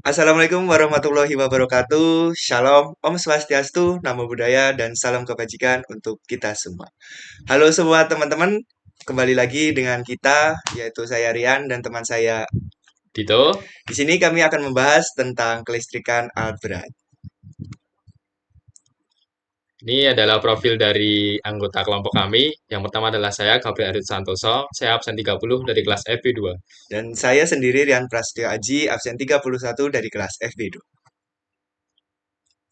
Assalamualaikum warahmatullahi wabarakatuh. Shalom, Om Swastiastu, Namo Buddhaya, dan salam kebajikan untuk kita semua. Halo semua teman-teman, kembali lagi dengan kita, yaitu saya Rian dan teman saya. Dito, Di sini kami akan membahas tentang kelistrikan alat berat. ini adalah profil dari anggota kelompok kami. Yang pertama adalah saya, Gabriel Arit Santoso. Saya absen 30 dari kelas FB2. Dan saya sendiri, Rian Prasetyo Aji, absen 31 dari kelas FB2.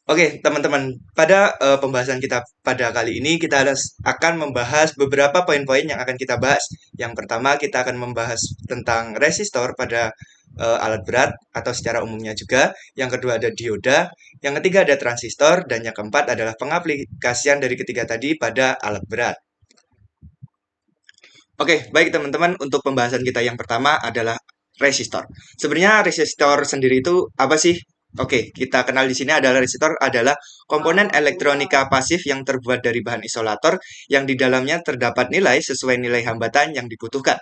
Oke, teman-teman, pada pembahasan kita pada kali ini kita akan membahas beberapa poin-poin yang akan kita bahas. Yang pertama, kita akan membahas tentang resistor pada alat berat atau secara umumnya juga. Yang kedua ada dioda, yang ketiga ada transistor, dan yang keempat adalah pengaplikasian dari ketiga tadi pada alat berat. Oke, baik teman-teman, untuk pembahasan kita yang pertama adalah resistor. Sebenarnya resistor sendiri itu apa sih? Oke, kita kenal di sini adalah resistor adalah komponen elektronika pasif yang terbuat dari bahan isolator yang di dalamnya terdapat nilai sesuai nilai hambatan yang dibutuhkan.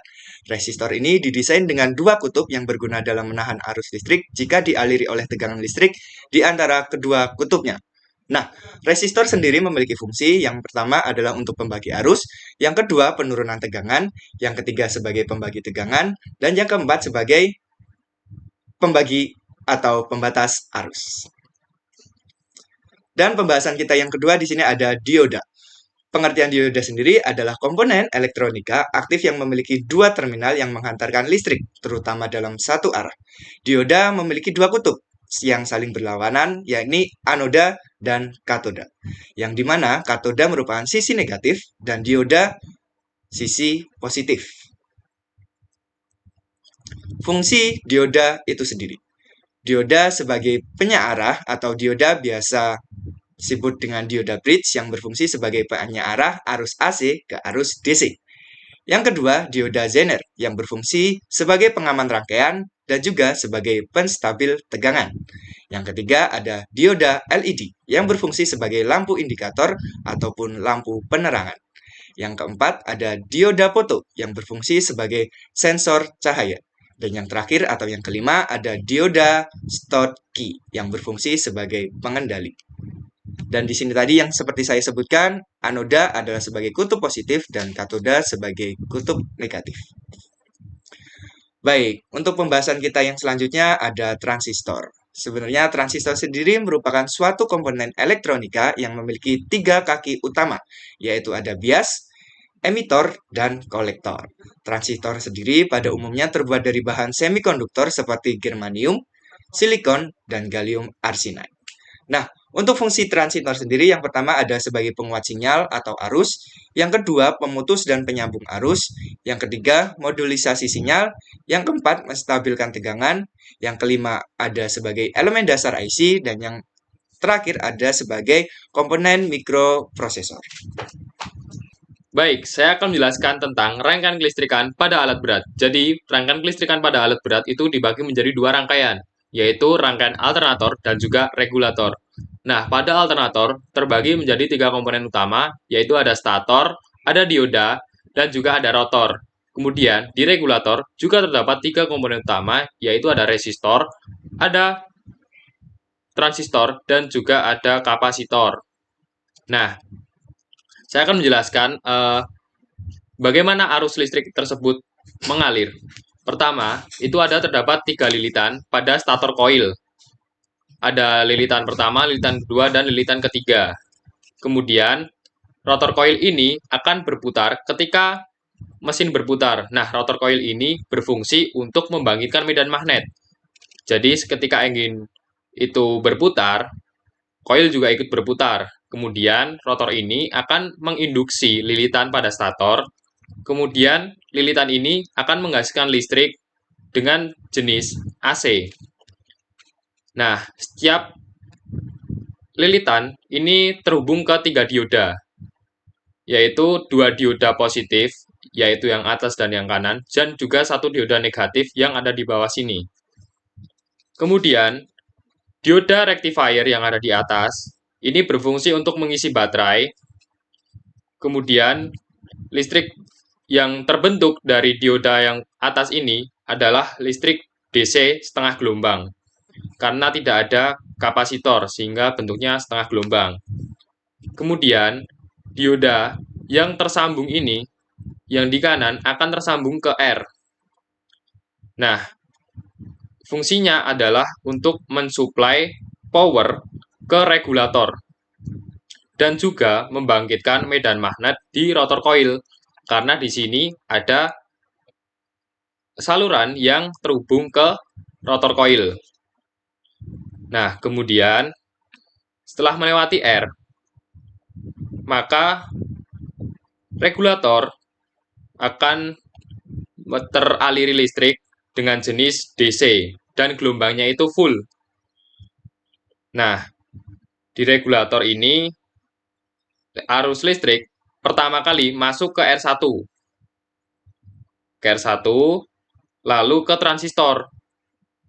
Resistor ini didesain dengan dua kutub yang berguna dalam menahan arus listrik jika dialiri oleh tegangan listrik di antara kedua kutubnya. Nah, resistor sendiri memiliki fungsi yang pertama adalah untuk pembagi arus, yang kedua penurunan tegangan, yang ketiga sebagai pembagi tegangan, dan yang keempat sebagai pembagi atau pembatas arus. Dan pembahasan kita yang kedua di sini ada dioda. Pengertian dioda sendiri adalah komponen elektronika aktif yang memiliki dua terminal yang menghantarkan listrik, terutama dalam satu arah. Dioda memiliki dua kutub yang saling berlawanan, yakni anoda dan katoda. Yang dimana katoda merupakan sisi negatif dan dioda sisi positif. Fungsi dioda itu sendiri. Dioda sebagai penyearah atau dioda biasa disebut dengan dioda bridge yang berfungsi sebagai penyearah arus AC ke arus DC. Yang kedua, dioda Zener yang berfungsi sebagai pengaman rangkaian dan juga sebagai penstabil tegangan. Yang ketiga ada dioda LED yang berfungsi sebagai lampu indikator ataupun lampu penerangan. Yang keempat ada dioda foto yang berfungsi sebagai sensor cahaya. Dan yang terakhir atau yang kelima ada dioda Schottky yang berfungsi sebagai pengendali. Dan di sini tadi yang seperti saya sebutkan, anoda adalah sebagai kutub positif dan katoda sebagai kutub negatif. Baik, untuk pembahasan kita yang selanjutnya ada transistor. Sebenarnya transistor sendiri merupakan suatu komponen elektronika yang memiliki tiga kaki utama, yaitu ada bias, emitor, dan kolektor. Transistor sendiri pada umumnya terbuat dari bahan semikonduktor seperti germanium, silikon, dan gallium arsenide. Nah, untuk fungsi transistor sendiri yang pertama ada sebagai penguat sinyal atau arus, yang kedua pemutus dan penyambung arus, yang ketiga modulisasi sinyal, yang keempat menstabilkan tegangan, yang kelima ada sebagai elemen dasar IC, dan yang terakhir ada sebagai komponen mikroprosesor. baik, saya akan menjelaskan tentang rangkaian kelistrikan pada alat berat. Jadi, rangkaian kelistrikan pada alat berat itu dibagi menjadi dua rangkaian, yaitu rangkaian alternator dan juga regulator. Nah, pada alternator terbagi menjadi tiga komponen utama, yaitu ada stator, ada dioda, dan juga ada rotor. Kemudian, di regulator juga terdapat tiga komponen utama, yaitu ada resistor, ada transistor, dan juga ada kapasitor. Nah, saya akan menjelaskan bagaimana arus listrik tersebut mengalir. Pertama, itu terdapat tiga lilitan pada stator koil. Ada lilitan pertama, lilitan kedua, dan lilitan ketiga. Kemudian, rotor koil ini akan berputar ketika mesin berputar. Nah, rotor koil ini berfungsi untuk membangkitkan medan magnet. Jadi, ketika ingin itu berputar, koil juga ikut berputar. Kemudian, rotor ini akan menginduksi lilitan pada stator. Kemudian, lilitan ini akan menghasilkan listrik dengan jenis AC. Nah, setiap lilitan ini terhubung ke tiga dioda, yaitu dua dioda positif, yaitu yang atas dan yang kanan, dan juga satu dioda negatif yang ada di bawah sini. Kemudian, dioda rectifier yang ada di atas, ini berfungsi untuk mengisi baterai. Kemudian, listrik yang terbentuk dari dioda yang atas ini adalah listrik DC setengah gelombang. karena tidak ada kapasitor sehingga bentuknya setengah gelombang. Kemudian dioda yang tersambung ini, yang di kanan akan tersambung ke R. Nah, fungsinya adalah untuk mensuplai power ke regulator dan juga membangkitkan medan magnet di rotor coil karena di sini ada saluran yang terhubung ke rotor coil. Nah, kemudian setelah melewati R, maka regulator akan teraliri listrik dengan jenis DC dan gelombangnya itu full. Nah, di regulator ini arus listrik pertama kali masuk ke R1. Ke R1, lalu ke transistor.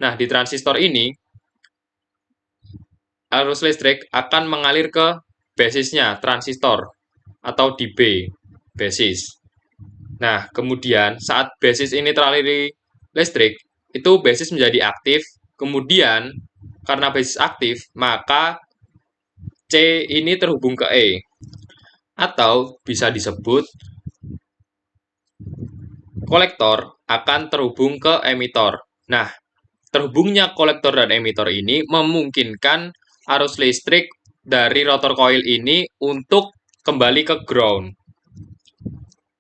Nah, di transistor ini arus listrik akan mengalir ke basisnya, transistor, atau di B, basis. Nah, kemudian saat basis ini teraliri listrik, itu basis menjadi aktif, kemudian karena basis aktif, maka C ini terhubung ke E. Atau bisa disebut kolektor akan terhubung ke emitor. Nah, terhubungnya kolektor dan emitor ini memungkinkan arus listrik dari rotor coil ini untuk kembali ke ground.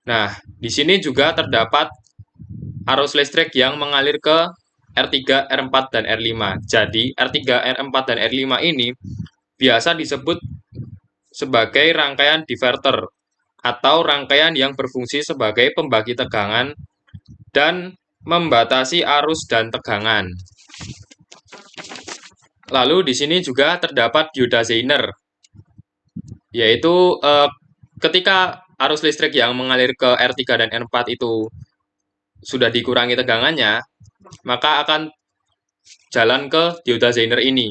Nah, di sini juga terdapat arus listrik yang mengalir ke R3, R4, dan R5. Jadi, R3, R4, dan R5 ini biasa disebut sebagai rangkaian diverter atau rangkaian yang berfungsi sebagai pembagi tegangan dan membatasi arus dan tegangan. Lalu di sini juga terdapat dioda Zener, yaitu ketika arus listrik yang mengalir ke R3 dan R4 itu sudah dikurangi tegangannya, maka akan jalan ke dioda Zener ini.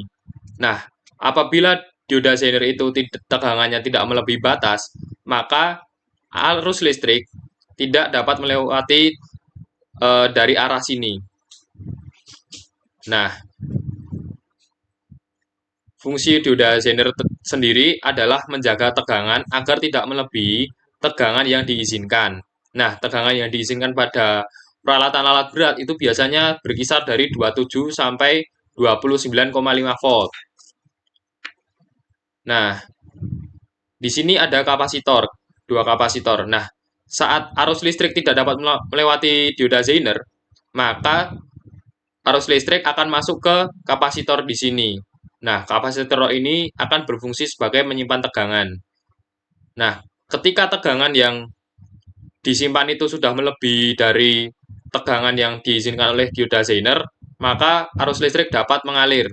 Nah, apabila dioda Zener itu tegangannya tidak melebihi batas, maka arus listrik tidak dapat melewati dari arah sini. Nah, fungsi dioda Zener sendiri adalah menjaga tegangan agar tidak melebihi tegangan yang diizinkan. Nah, tegangan yang diizinkan pada peralatan alat berat itu biasanya berkisar dari 27 sampai 29,5 volt. Nah, di sini ada kapasitor, 2 kapasitor. Nah, saat arus listrik tidak dapat melewati dioda Zener, maka arus listrik akan masuk ke kapasitor di sini. Nah, kapasitor ini akan berfungsi sebagai menyimpan tegangan. Nah, ketika tegangan yang disimpan itu sudah melebihi dari tegangan yang diizinkan oleh dioda Zener, maka arus listrik dapat mengalir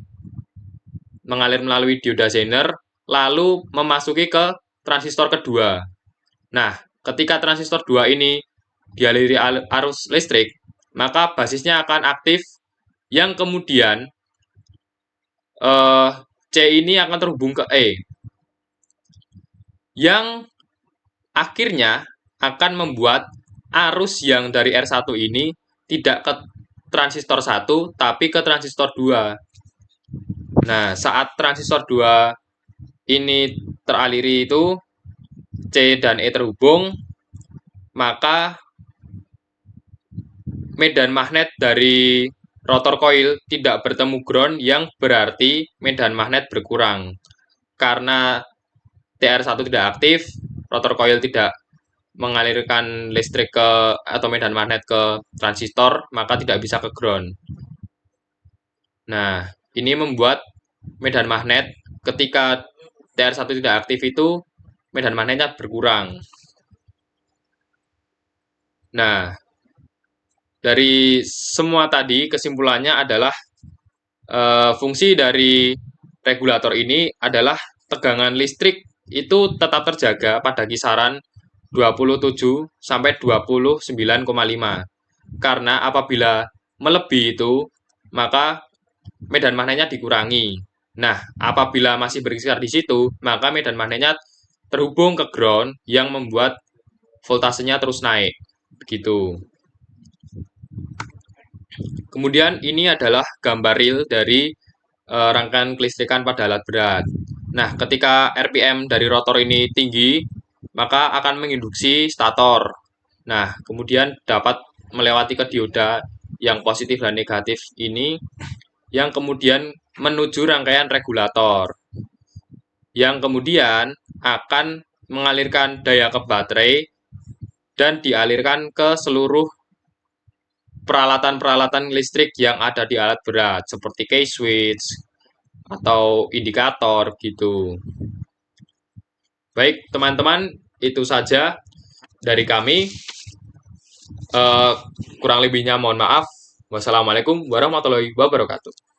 melalui dioda Zener, lalu memasuki ke transistor kedua. Nah, ketika transistor 2 ini dialiri arus listrik, maka basisnya akan aktif, yang kemudian C ini akan terhubung ke E, yang akhirnya akan membuat arus yang dari R1 ini tidak ke transistor 1, tapi ke transistor 2. Nah, saat transistor 2 ini teraliri itu, C dan E terhubung, maka medan magnet dari rotor coil tidak bertemu ground, yang berarti medan magnet berkurang. Karena TR1 tidak aktif, rotor coil tidak mengalirkan listrik ke atau medan magnet ke transistor, maka tidak bisa ke ground. Nah, ini membuat medan magnet ketika TR1 tidak aktif itu medan magnetnya berkurang. Nah, dari semua tadi kesimpulannya adalah fungsi dari regulator ini adalah tegangan listrik itu tetap terjaga pada kisaran 27 sampai 29,5. Karena apabila melebihi itu, maka medan magnetnya dikurangi. Nah, apabila masih berkisar di situ, maka medan magnetnya terhubung ke ground yang membuat voltasenya terus naik. Begitu. Kemudian ini adalah gambar real dari rangkaian kelistrikan pada alat berat. Nah, ketika RPM dari rotor ini tinggi, maka akan menginduksi stator. Nah, kemudian dapat melewati ke dioda yang positif dan negatif ini, yang kemudian menuju rangkaian regulator, yang kemudian akan mengalirkan daya ke baterai dan dialirkan ke seluruh peralatan-peralatan listrik yang ada di alat berat, seperti key switch atau indikator gitu. Baik, teman-teman, itu saja dari kami. Kurang lebihnya mohon maaf. Wassalamualaikum warahmatullahi wabarakatuh.